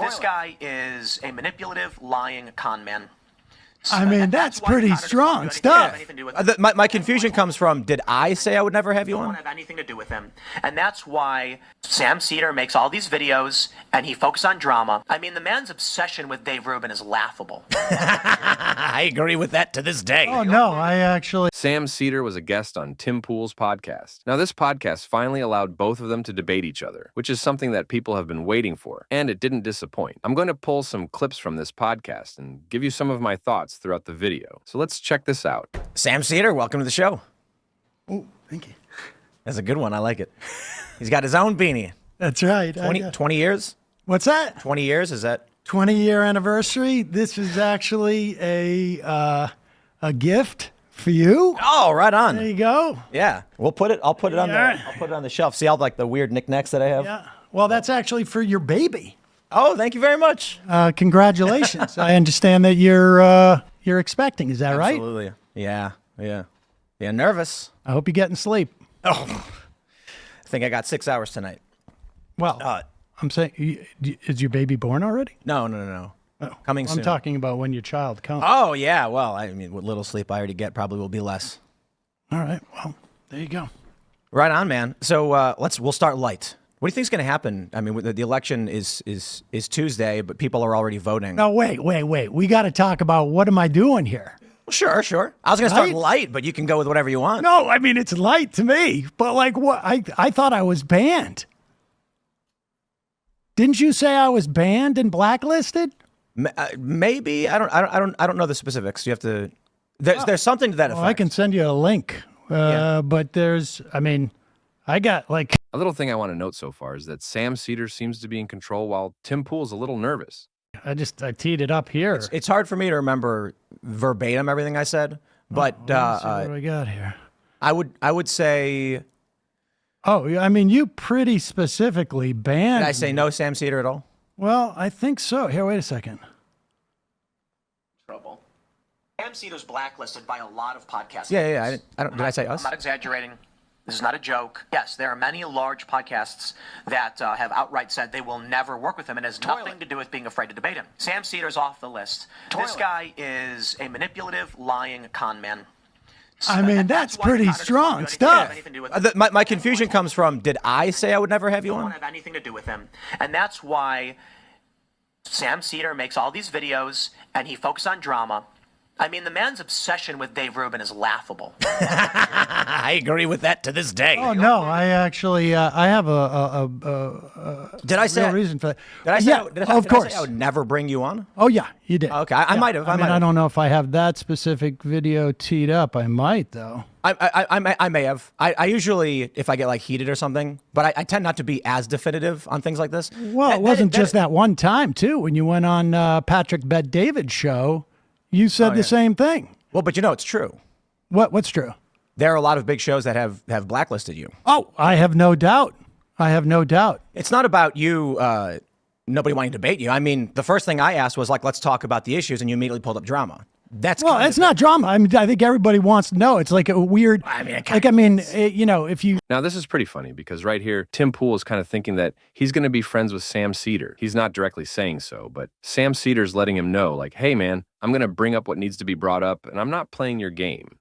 This guy is a manipulative, lying con man. I mean, that's pretty strong stuff. My confusion comes from, did I say I would never have you on? I don't have anything to do with him. And that's why Sam Seder makes all these videos and he focuses on drama. I mean, the man's obsession with Dave Rubin is laughable. I agree with that to this day. Oh, no, I actually... Sam Seder was a guest on Tim Pool's podcast. Now, this podcast finally allowed both of them to debate each other, which is something that people have been waiting for, and it didn't disappoint. I'm going to pull some clips from this podcast and give you some of my thoughts throughout the video. So let's check this out. Sam Seder, welcome to the show. Oh, thank you. That's a good one. I like it. He's got his own beanie. That's right. 20 years? What's that? 20 years, is that? 20-year anniversary. This is actually a gift for you. Oh, right on. There you go. Yeah. I'll put it on the shelf. See all like the weird knickknacks that I have? Yeah. Well, that's actually for your baby. Oh, thank you very much. Congratulations. I understand that you're expecting. Is that right? Absolutely. Yeah. Nervous. I hope you're getting sleep. Oh, I think I got 6 hours tonight. Well, I'm saying, is your baby born already? No. Oh, Coming soon. I'm talking about when your child comes. Oh, yeah. Well, I mean, what little sleep I already get probably will be less. All right. Well, there you go. Right on, man. So we'll start light. What do you think is going to happen? I mean, the election is Tuesday, but people are already voting. No, wait. We got to talk about what am I doing here? Well, sure. I was going to start light, but you can go with whatever you want. No, I mean, it's light to me. But like, what? I thought I was banned. Didn't you say I was banned and blacklisted? Maybe. I don't know the specifics. You have to. There's something to that effect. Well, I can send you a link. But I got like. A little thing I want to note so far is that Sam Seder seems to be in control while Tim Pool's a little nervous. I teed it up here. It's hard for me to remember verbatim everything I said, but let's see what do we got here? I would say. Oh, I mean, you pretty specifically banned. Did I say no Sam Seder at all? Well, I think so. Here, wait a second. Trouble. Sam Seder's blacklisted by a lot of podcasts. Yeah. Did I say us? I'm not exaggerating. This is not a joke. Yes, there are many large podcasts that have outright said they will never work with him, and it has nothing to do with being afraid to debate him. Sam Seder's off the list. This guy is a manipulative, lying con man. I mean, that's pretty strong stuff. My confusion comes from, did I say I would never have you on? I don't have anything to do with him. And that's why Sam Seder makes all these videos, and he focuses on drama. I mean, the man's obsession with Dave Rubin is laughable. I agree with that to this day. Oh, no, I actually, I have a did I say reason for that. Did I say, of course. I say I would never bring you on? Oh, yeah, you did. Okay, I might have. I don't know if I have that specific video teed up. I might, though. I may have. I usually, if I get like heated or something, but I tend not to be as definitive on things like this. Well, it wasn't just that one time, too. When you went on Patrick Bet-David's show, you said the same thing. Well, but you know, it's true. What's true? There are a lot of big shows that have blacklisted you. Oh, I have no doubt. It's not about you, nobody wanting to debate you. I mean, the first thing I asked was like, let's talk about the issues, and you immediately pulled up drama. It's not drama. I mean, I think everybody wants to know. It's like a weird. If you. Now, this is pretty funny because right here, Tim Pool is kind of thinking that he's going to be friends with Sam Seder. He's not directly saying so, but Sam Seder's letting him know, like, hey, man, I'm going to bring up what needs to be brought up, and I'm not playing your game.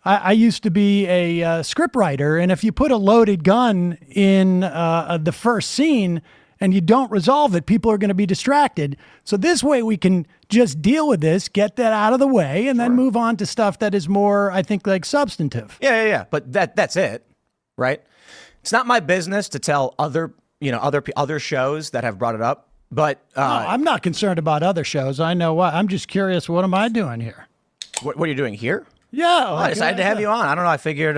I used to be a scriptwriter, and if you put a loaded gun in the first scene and you don't resolve it, people are going to be distracted. So this way we can just deal with this, get that out of the way, and then move on to stuff that is more, I think, like substantive. Yeah. But that's it, right? It's not my business to tell other shows that have brought it up. But no, I'm not concerned about other shows. I know why. I'm just curious. What am I doing here? What are you doing here? Yeah, I decided to have you on. I don't know. I figured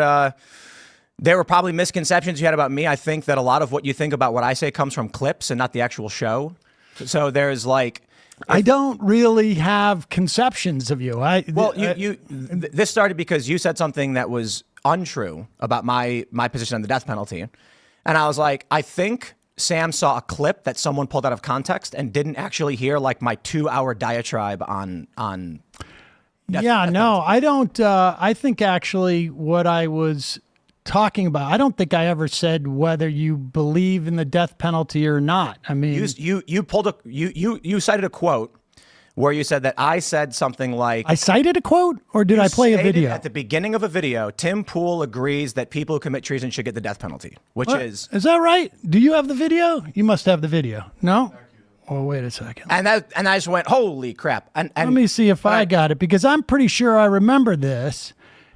there were probably misconceptions you had about me. I think that a lot of what you think about what I say comes from clips and not the actual show. So there's like, I don't really have conceptions of you. This started because you said something that was untrue about my position on the death penalty, and I was like, I think Sam saw a clip that someone pulled out of context and didn't actually hear like my 2-hour diatribe on. I don't. I think actually what I was talking about. I don't think I ever said whether you believe in the death penalty or not. I mean, you cited a quote where you said that I said something like, I cited a quote, or did I play a video? At the beginning of a video, Tim Pool agrees that people who commit treason should get the death penalty, which is that right? Do you have the video? You must have the video. No? Oh, wait a second. And I just went, holy crap. And let me see if I got it, because I'm pretty sure I remember this.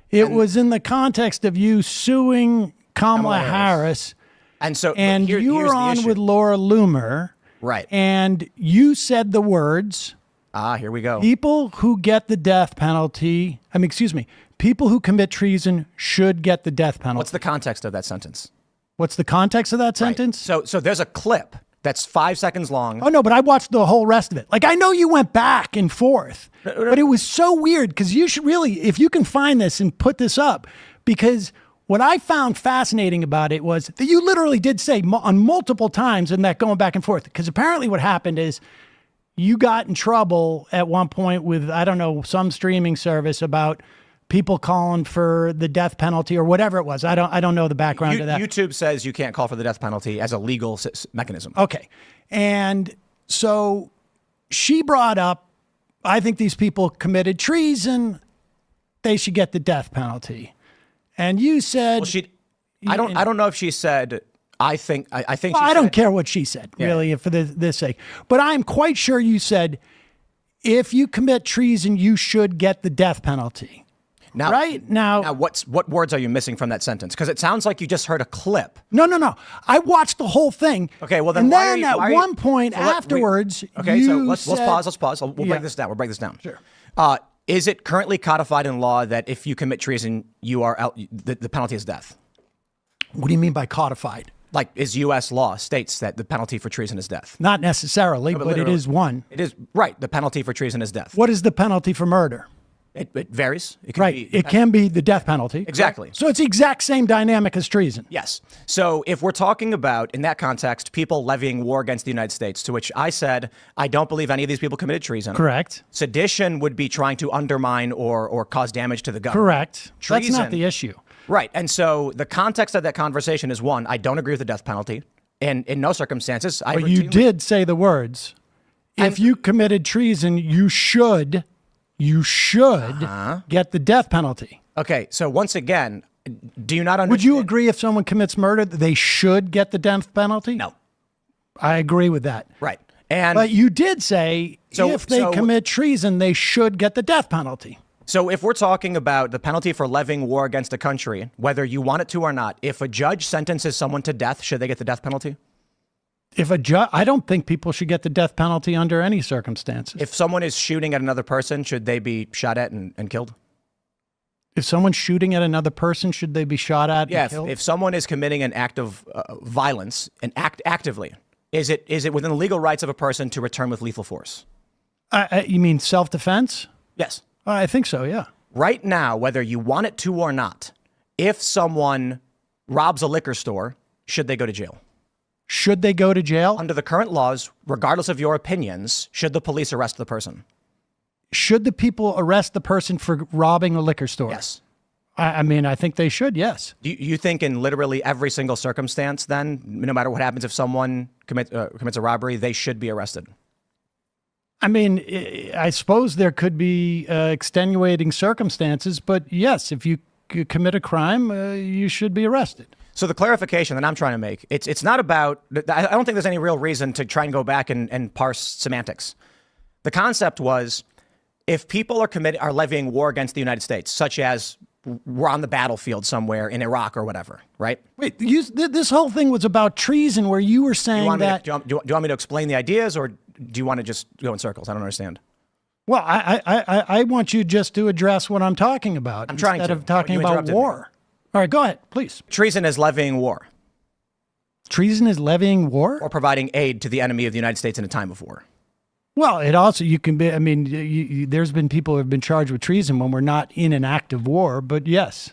It was in the context of you suing Kamala Harris. And so, you were on with Laura Loomer. Right. And you said the words, here we go. people who get the death penalty, people who commit treason should get the death penalty. What's the context of that sentence? What's the context of that sentence? Right. So there's a clip that's 5 seconds long. Oh, no, but I watched the whole rest of it. Like, I know you went back and forth, but it was so weird, because you should really, if you can find this and put this up, because what I found fascinating about it was that you literally did say on multiple times in that going back and forth, because apparently what happened is you got in trouble at one point with, I don't know, some streaming service about people calling for the death penalty or whatever it was. I don't know the background of that. YouTube says you can't call for the death penalty as a legal mechanism. Okay. And so she brought up, I think these people committed treason. They should get the death penalty. And you said, I don't know if she said, I think she I said, don't care what she said, really, for this sake. But I'm quite sure you said, if you commit treason, you should get the death penalty. Now, what words are you missing from that sentence? Because it sounds like you just heard a clip. No. I watched the whole thing. Okay, well then, and then at one point afterwards, let's pause. We'll break this down. We'll break this down. Sure. Is it currently codified in law that if you commit treason, you are out, the penalty is death? What do you mean by codified? Like, is U.S. law states that the penalty for treason is death? Not necessarily, but it is one. It is, right. The penalty for treason is death. What is the penalty for murder? It varies. It can be the death penalty. Exactly. So it's the exact same dynamic as treason. Yes. So if we're talking about, in that context, people levying war against the United States, to which I said, I don't believe any of these people committed treason. Correct. Sedition would be trying to undermine or cause damage to the government. Correct. Treason, that's not the issue. Right. And so the context of that conversation is, one, I don't agree with the death penalty. And in no circumstances, But you did say the words, if you committed treason, you should get the death penalty. Okay, so once again, do you not understand? Would you agree if someone commits murder, they should get the death penalty? No. I agree with that. Right. But you did say if they commit treason, they should get the death penalty. So if we're talking about the penalty for levying war against a country, whether you want it to or not, if a judge sentences someone to death, should they get the death penalty? If a judge, I don't think people should get the death penalty under any circumstances. If someone is shooting at another person, should they be shot at and killed? If someone's shooting at another person, should they be shot at and killed? If someone is committing an act of violence and actively, is it within the legal rights of a person to return with lethal force? You mean self-defense? Yes. I think so, yeah. Right now, whether you want it to or not, if someone robs a liquor store, should they go to jail? Should they go to jail? Under the current laws, regardless of your opinions, should the police arrest the person? Should the people arrest the person for robbing a liquor store? Yes. I mean, I think they should, yes. Do you think in literally every single circumstance, then, no matter what happens, if someone commits a robbery, they should be arrested? I mean, I suppose there could be extenuating circumstances, but yes, if you commit a crime, you should be arrested. So the clarification that I'm trying to make, it's not about, I don't think there's any real reason to try and go back and parse semantics. The concept was, if people are levying war against the United States, such as we're on the battlefield somewhere in Iraq or whatever, right? Wait, this whole thing was about treason, where you were saying that... Do you want me to explain the ideas, or do you want to just go in circles? I don't understand. Well, I want you just to address what I'm talking about. I'm trying to. Instead of talking about war. All right, go ahead, please. Treason is levying war. Treason is levying war? Or providing aid to the enemy of the United States in a time of war. Well, it also, you can be, I mean, there's been people who have been charged with treason when we're not in an act of war, but yes,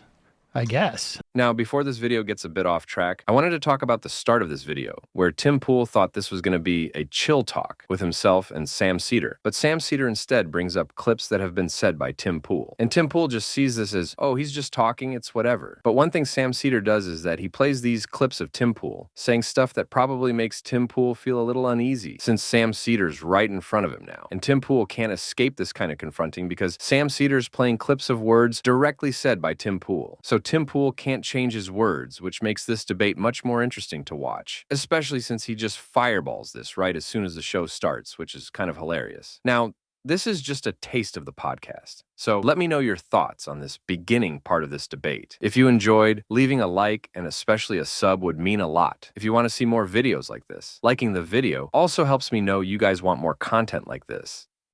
I guess. Now, before this video gets a bit off track, I wanted to talk about the start of this video, where Tim Pool thought this was going to be a chill talk with himself and Sam Seder. But Sam Seder instead brings up clips that have been said by Tim Pool. And Tim Pool just sees this as, oh, he's just talking, it's whatever. But one thing Sam Seder does is that he plays these clips of Tim Pool, saying stuff that probably makes Tim Pool feel a little uneasy, since Sam Seder's right in front of him now. And Tim Pool can't escape this kind of confronting because Sam Seder's playing clips of words directly said by Tim Pool. So Tim Pool can't change his words, which makes this debate much more interesting to watch, especially since he just fireballs this right as soon as the show starts, which is kind of hilarious. Now, this is just a taste of the podcast, so let me know your thoughts on this beginning part of this debate. If you enjoyed, leaving a like and especially a sub would mean a lot. If you want to see more videos like this, liking the video also helps me know you guys want more content like this.